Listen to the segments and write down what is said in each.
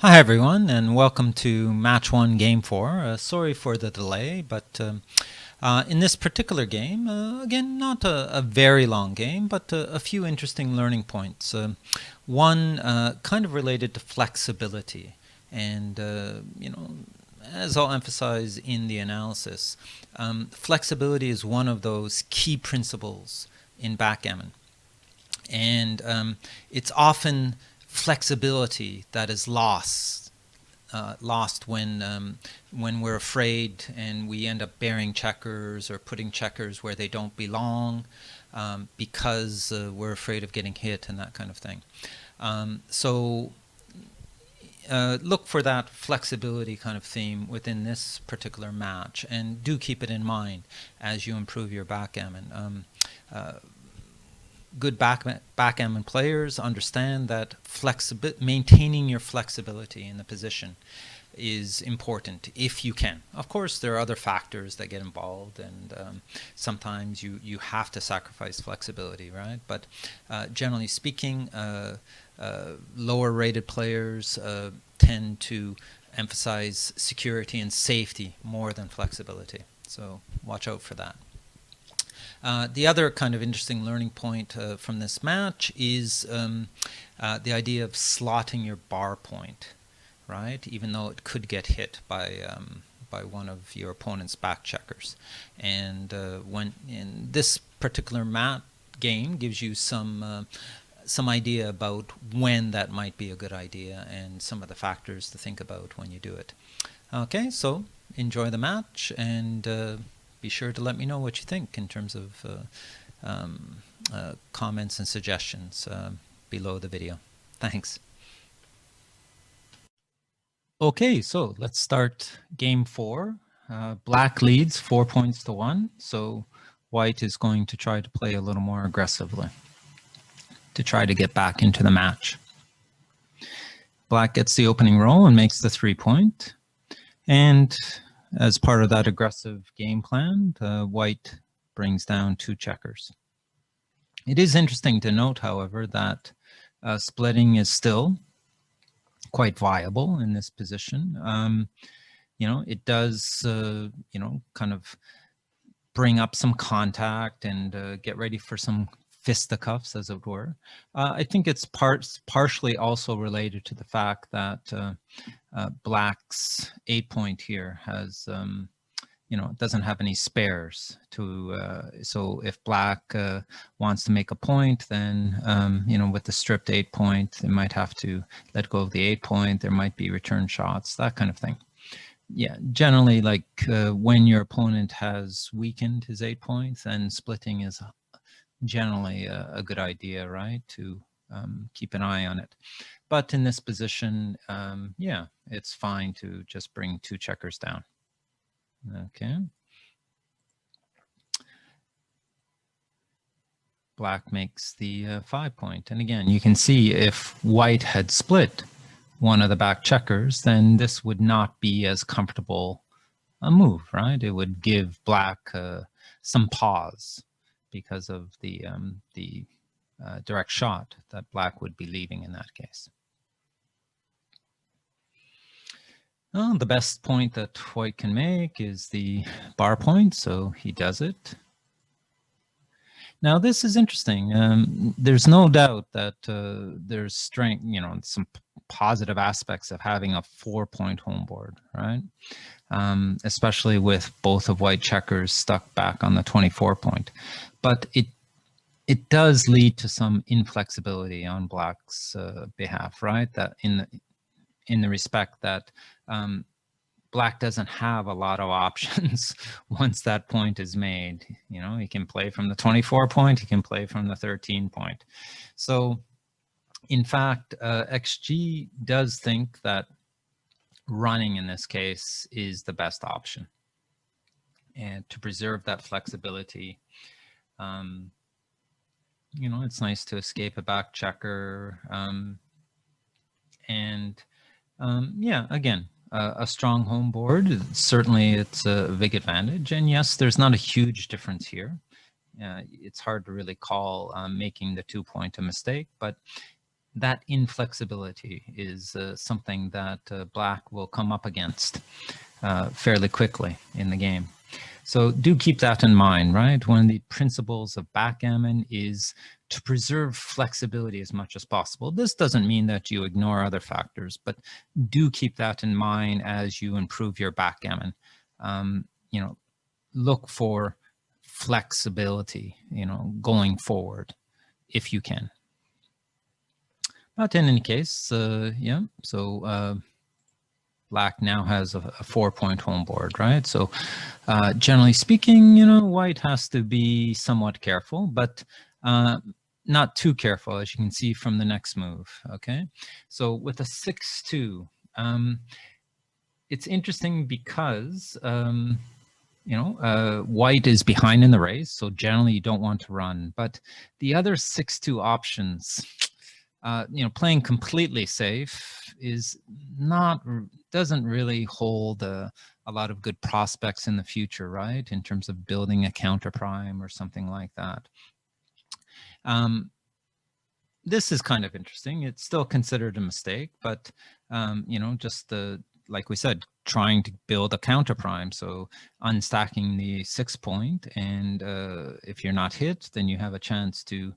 Hi everyone, and welcome to Match 1 Game 4. Sorry for the delay, but in this particular game, again, not a very long game, but a few interesting learning points. One kind of related to flexibility, and as I'll emphasize in the analysis, flexibility is one of those key principles in backgammon. And it's often flexibility that is lost when we're afraid and we end up bearing checkers or putting checkers where they don't belong because we're afraid of getting hit and that kind of thing. So look for that flexibility kind of theme within this particular match, and do keep it in mind as you improve your backgammon. Good backgammon players understand that maintaining your flexibility in the position is important if you can. Of course, there are other factors that get involved, and sometimes you have to sacrifice flexibility, right? But generally speaking, lower rated players tend to emphasize security and safety more than flexibility. So watch out for that. The other kind of interesting learning point from this match is the idea of slotting your bar point, right? Even though it could get hit by one of your opponent's back checkers. And when in this particular game gives you some idea about when that might be a good idea and some of the factors to think about when you do it. Okay, so enjoy the match, and be sure to let me know what you think in terms of comments and suggestions below the video. Thanks. Okay, so let's start game 4. Black leads 4 points to 1, so white is going to try to play a little more aggressively to try to get back into the match. Black gets the opening roll and makes the 3-point, and as part of that aggressive game plan, white brings down 2 checkers. It is interesting to note, however, that splitting is still quite viable in this position. It does, kind of bring up some contact and get ready for some fisticuffs, as it were. I think it's partially also related to the fact that Black's 8-point here has, it doesn't have any spares to, so if Black wants to make a point, then, with the stripped 8-point, they might have to let go of the 8-point. There might be return shots, that kind of thing. Yeah, generally, like when your opponent has weakened his 8-point, then splitting is generally a good idea, right, to keep an eye on it. But in this position, yeah, it's fine to just bring 2 checkers down. Okay. Black makes the 5-point. And again, you can see if white had split one of the back checkers, then this would not be as comfortable a move, right? It would give Black some pause because of the direct shot that Black would be leaving in that case. Well, the best point that white can make is the bar point, so he does it. Now, this is interesting. There's no doubt that there's strength, some positive aspects of having a 4-point home board, right? Especially with both of white checkers stuck back on the 24-point. But it does lead to some inflexibility on Black's behalf, right? That in the respect that Black doesn't have a lot of options once that point is made. He can play from the 24-point, he can play from the 13-point. So, in fact, XG does think that running in this case is the best option. And to preserve that flexibility, it's nice to escape a back checker. Yeah, again, a strong home board, certainly it's a big advantage. And yes, there's not a huge difference here. It's hard to really call making the 2-point a mistake, but that inflexibility is something that black will come up against fairly quickly in the game. So do keep that in mind, right? One of the principles of backgammon is to preserve flexibility as much as possible. This doesn't mean that you ignore other factors, but do keep that in mind as you improve your backgammon. You know, look for flexibility, you know, going forward if you can. But in any case, yeah, so black now has a 4-point home board, right? So generally speaking, you know, white has to be somewhat careful, but not too careful, as you can see from the next move, okay? So with a 6-2, it's interesting because, you know, white is behind in the race, so generally you don't want to run, but the other 6-2 options, you know, playing completely safe is doesn't really hold a lot of good prospects in the future, right? In terms of building a counter prime or something like that. This is kind of interesting. It's still considered a mistake, but you know, just like we said, trying to build a counter prime. So unstacking the 6-point, and if you're not hit, then you have a chance to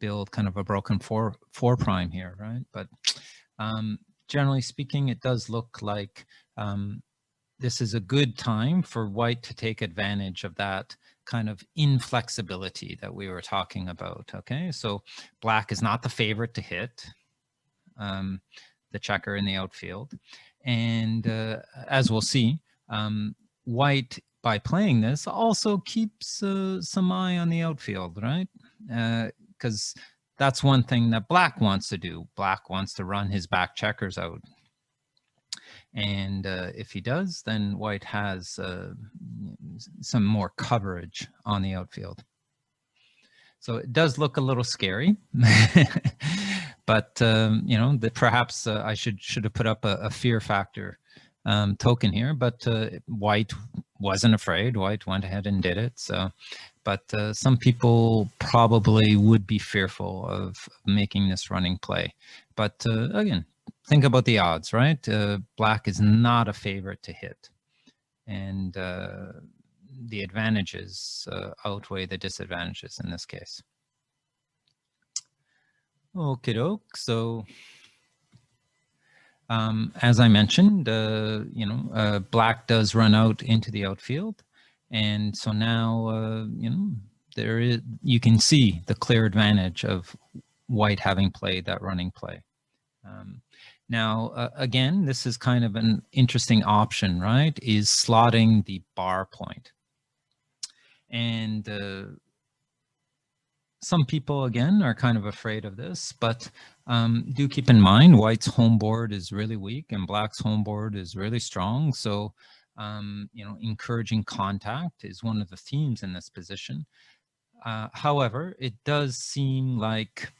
build kind of a broken 4 prime here, right? But generally speaking, it does look like this is a good time for white to take advantage of that kind of inflexibility that we were talking about, okay? So black is not the favorite to hit the checker in the outfield. And as we'll see, white, by playing this, also keeps some eye on the outfield, right? Because that's one thing that black wants to do. Black wants to run his back checkers out. And if he does, then white has some more coverage on the outfield. So it does look a little scary, but you know, perhaps I should have put up a fear factor token here, but white wasn't afraid. White went ahead and did it. So, but some people probably would be fearful of making this running play. But again, think about the odds, right? Black is not a favorite to hit, and the advantages outweigh the disadvantages in this case. Okay, doke. So as I mentioned, you know, black does run out into the outfield, and so now you know, you can see the clear advantage of white having played that running play. Now, again, this is kind of an interesting option, right? Is slotting the bar point. And some people, again, are kind of afraid of this, but do keep in mind white's home board is really weak and black's home board is really strong. So, you know, encouraging contact is one of the themes in this position. However, it does seem like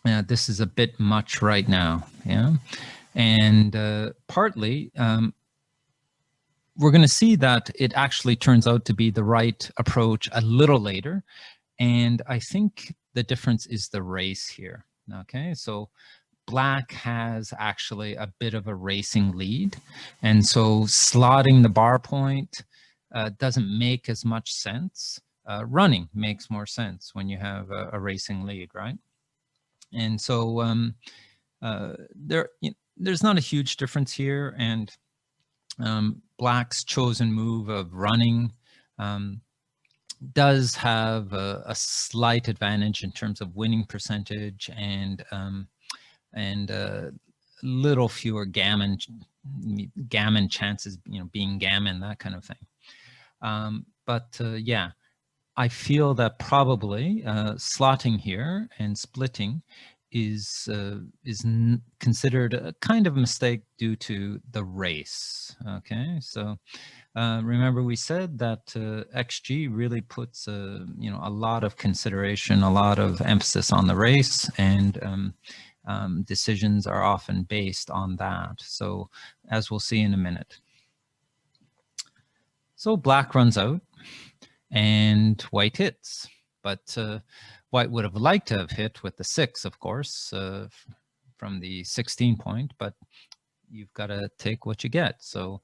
this is a bit much right now, yeah? And partly, we're going to see that it actually turns out to be the right approach a little later. And I think the difference is the race here, okay? So black has actually a bit of a racing lead. And so slotting the bar point doesn't make as much sense. Running makes more sense when you have a racing lead, right? And so there's not a huge difference here, and black's chosen move of running does have a slight advantage in terms of winning percentage and little fewer gammon chances, you know, being gammon, that kind of thing. But yeah, I feel that probably slotting here and splitting is considered a kind of mistake due to the race. Okay, so remember we said that XG really puts you know, a lot of consideration, a lot of emphasis on the race, and decisions are often based on that. So as we'll see in a minute. So black runs out and white hits, but White would have liked to have hit with the 6, of course, from the 16 point, but you've got to take what you get. So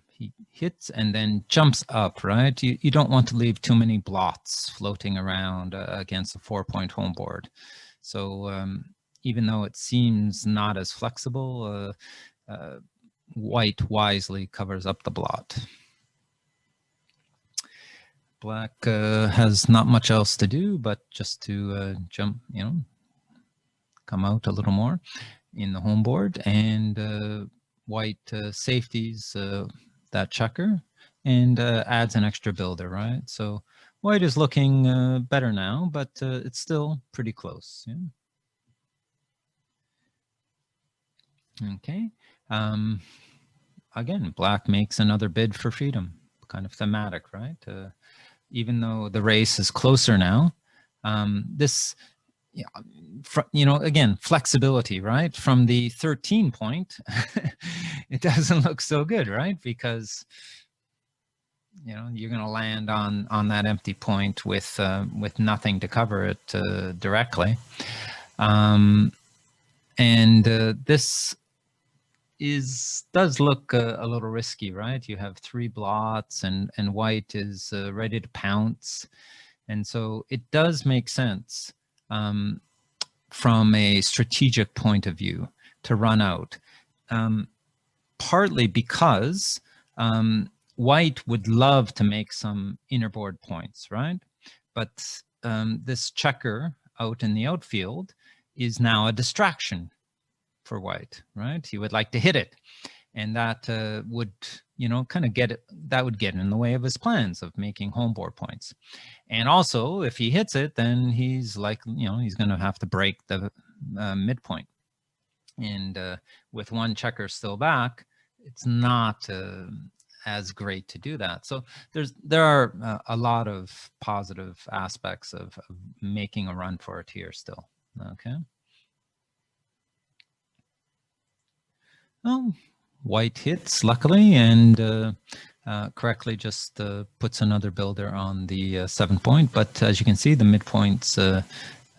he hits and then jumps up, right? You don't want to leave too many blots floating around against a 4-point home board. So even though it seems not as flexible, White wisely covers up the blot. Black has not much else to do but just to jump, come out a little more in the home board, and White safeties that checker and adds an extra builder, right? So White is looking better now, but it's still pretty close. Yeah? Okay. Again, Black makes another bid for freedom, kind of thematic, right? Even though the race is closer now, this, again, flexibility, right? From the 13 point, it doesn't look so good, right? Because, you're going to land on that empty point with nothing to cover it directly. This does look a little risky, right? You have 3 blots and White is ready to pounce. And so it does make sense from a strategic point of view to run out. Partly because White would love to make some inner board points, right? But this checker out in the outfield is now a distraction for White, right? He would like to hit it, and that would, kind of that would get in the way of his plans of making home board points. And also, if he hits it, then he's like, he's going to have to break the midpoint. And with one checker still back, it's not as great to do that. So there are a lot of positive aspects of making a run for it here still. Okay. Well, White hits, luckily, and correctly just puts another builder on the 7 point. But as you can see, the midpoint's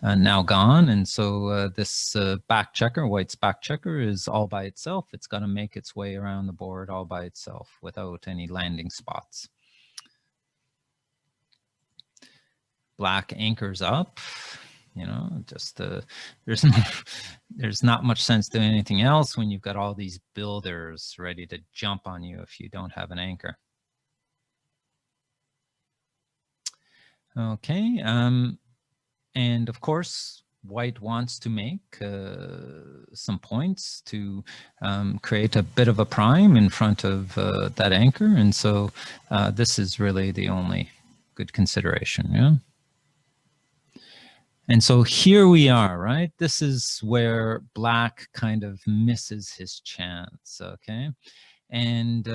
now gone. And so this back checker, White's back checker, is all by itself. It's got to make its way around the board all by itself without any landing spots. Black anchors up. Just there's not much sense doing anything else when you've got all these builders ready to jump on you if you don't have an anchor. Okay, and of course, White wants to make some points to create a bit of a prime in front of that anchor, and so this is really the only good consideration. Yeah. And so here we are, right? This is where Black kind of misses his chance, okay? And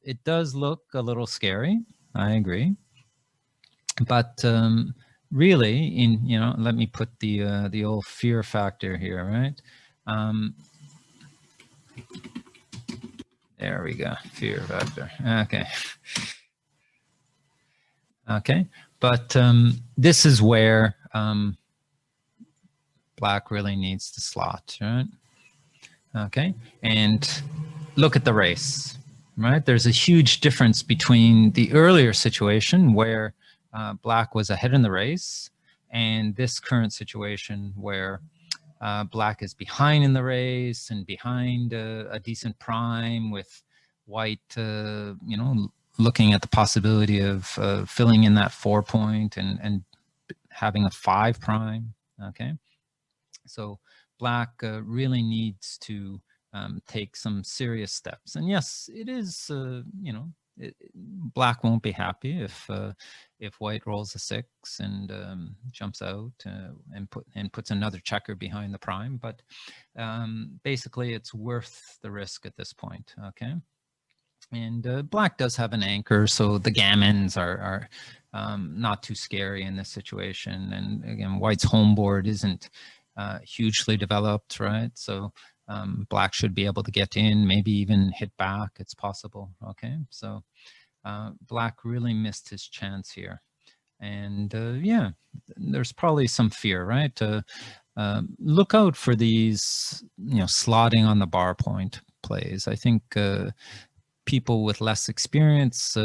it does look a little scary, I agree. But really, let me put the old fear factor here, right? There we go, fear factor, okay. Okay, but this is where Black really needs to slot, right? Okay, and look at the race, right? There's a huge difference between the earlier situation where Black was ahead in the race and this current situation where Black is behind in the race and behind a decent prime, with White, looking at the possibility of filling in that 4 point and having a 5 prime, okay? So Black really needs to take some serious steps. And yes, it is, Black won't be happy if White rolls a 6 and jumps out and puts another checker behind the prime. But basically, it's worth the risk at this point, okay? And Black does have an anchor, so the gammons are not too scary in this situation. And again, White's home board isn't hugely developed, right? So Black should be able to get in, maybe even hit back. It's possible, okay? So Black really missed his chance here. And yeah, there's probably some fear, right? Look out for these, slotting on the bar point plays. I think people with less experience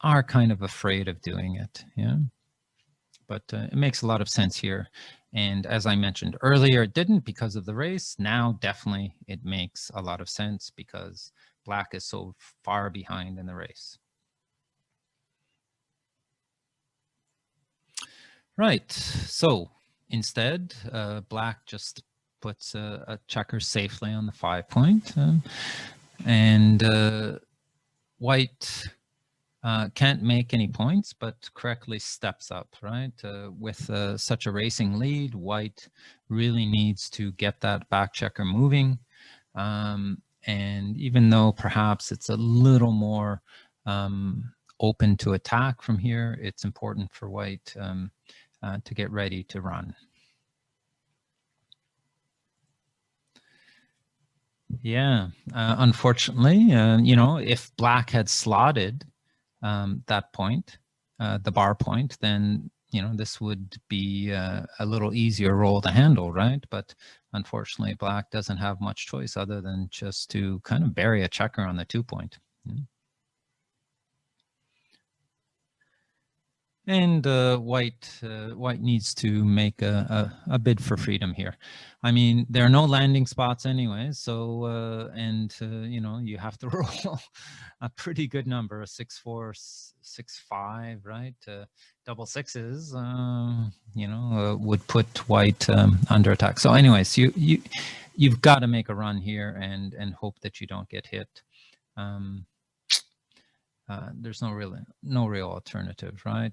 are kind of afraid of doing it. Yeah, but it makes a lot of sense here. And as I mentioned earlier, it didn't because of the race. Now, definitely, it makes a lot of sense because Black is so far behind in the race. Right. So instead, Black just puts a checker safely on the 5 point, and White can't make any points, but correctly steps up, right? With such a racing lead, White really needs to get that back checker moving. And even though perhaps it's a little more open to attack from here, it's important for White to get ready to run. Yeah, unfortunately, if Black had slotted that point, the bar point, then this would be a little easier roll to handle, right? But unfortunately, Black doesn't have much choice other than just to kind of bury a checker on the 2 point. And White needs to make a bid for freedom here. I mean, there are no landing spots anyway, so you have to roll a pretty good number, a 6-4, 6-5, right? Double sixes, would put White under attack. So, anyways, you've got to make a run here and hope that you don't get hit. There's no real alternative, right?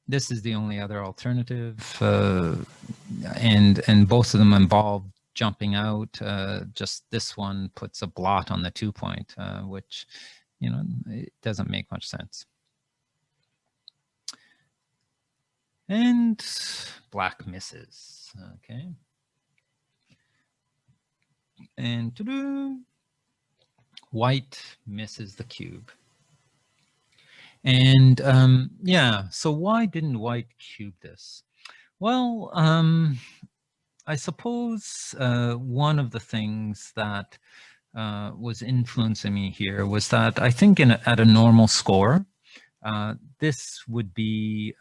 This is the only other alternative, and both of them involve jumping out. Just this one puts a blot on the 2 point, which it doesn't make much sense. And Black misses. Okay, and White misses the cube. And yeah, so why didn't White cube this? Well, I suppose one of the things that was influencing me here was that I think at a normal score, this would be,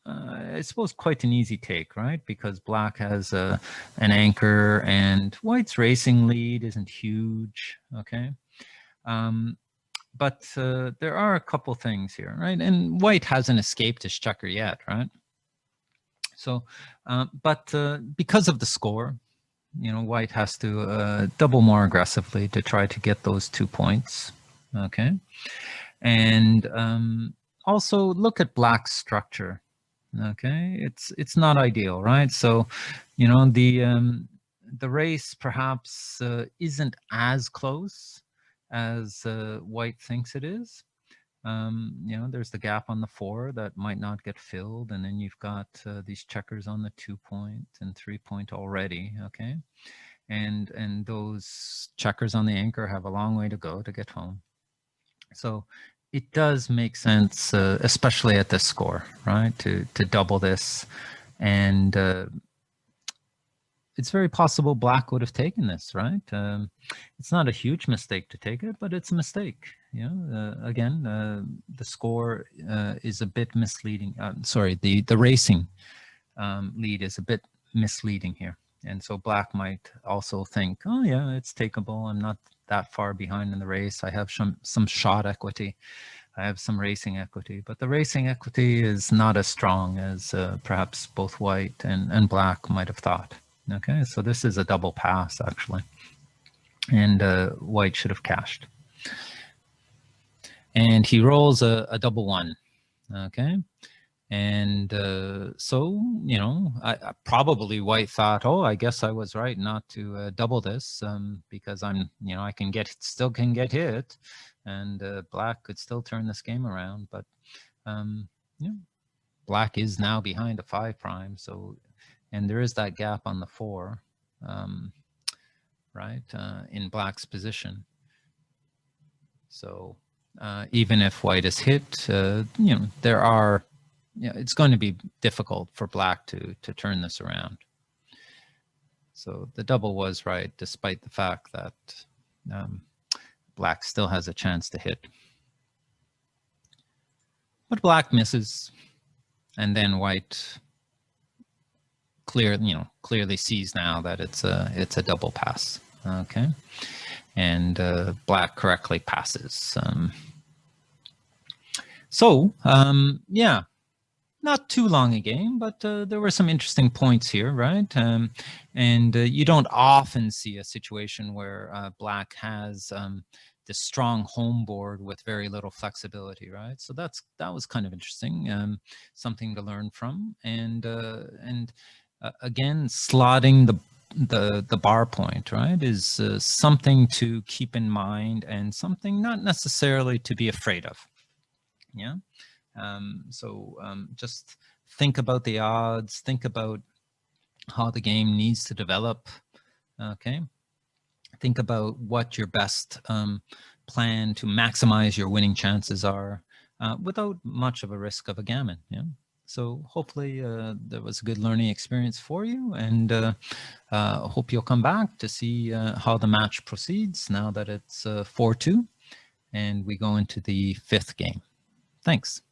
I suppose, quite an easy take, right? Because Black has an anchor and White's racing lead isn't huge, okay? But there are a couple things here, right? And White hasn't escaped his checker yet, right? So, but because of the score, White has to double more aggressively to try to get those 2 points, okay? And also look at Black's structure, okay? It's not ideal, right? So, the race perhaps isn't as close as White thinks it is. There's the gap on the 4 that might not get filled, and then you've got these checkers on the 2 point and 3 point already, okay? And those checkers on the anchor have a long way to go to get home. So it does make sense, especially at this score, right, to double this. And it's very possible Black would have taken this, right? It's not a huge mistake to take it, but it's a mistake. Again, the score is a bit misleading. Sorry, the racing lead is a bit misleading here. And so Black might also think, oh yeah, it's takeable. I'm not that far behind in the race. I have some shot equity. I have some racing equity, but the racing equity is not as strong as perhaps both White and Black might have thought. Okay, so this is a double pass actually, and White should have cashed. And he rolls a double 1, okay? And so, I probably White thought, oh, I guess I was right not to double this because I'm, I still can get hit, and Black could still turn this game around. But Black is now behind a 5 prime, so, and there is that gap on the 4, right, in Black's position. So even if white is hit, there are, it's going to be difficult for black to turn this around. So the double was right, despite the fact that black still has a chance to hit. But black misses, and then white clearly sees now that it's a double pass. Okay, and black correctly passes. Yeah, not too long a game, but there were some interesting points here, right? And you don't often see a situation where black has this strong home board with very little flexibility, right? So that was kind of interesting, something to learn from. And again, slotting the bar point, right, is something to keep in mind and something not necessarily to be afraid of. Yeah. Just think about the odds, think about how the game needs to develop. Okay. Think about what your best plan to maximize your winning chances are without much of a risk of a gammon. Yeah. So hopefully there was a good learning experience for you, and hope you'll come back to see how the match proceeds now that it's 4-2 and we go into the 5th game. Thanks.